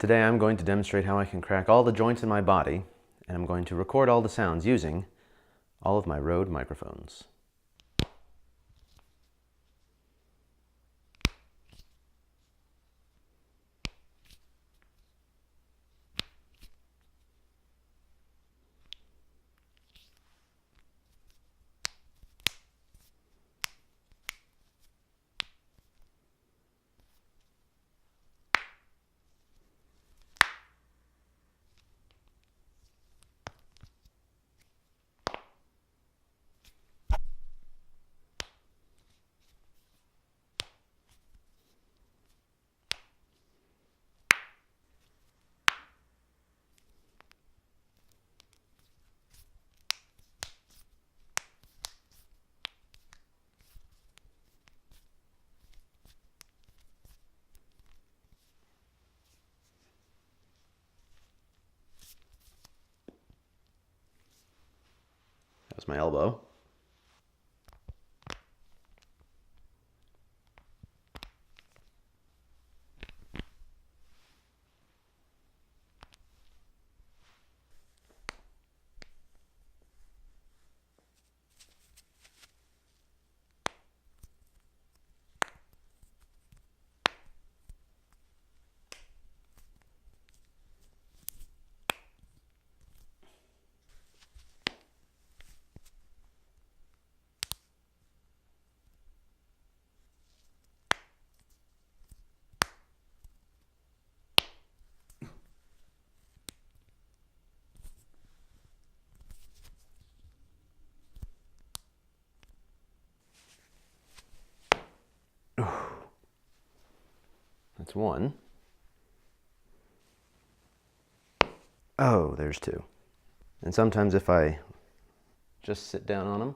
Today I'm going to demonstrate how I can crack all the joints in my body, and I'm going to record all the sounds using all of my Rode microphones. That's my elbow. That's one. Oh, there's two. And sometimes if I just sit down on them,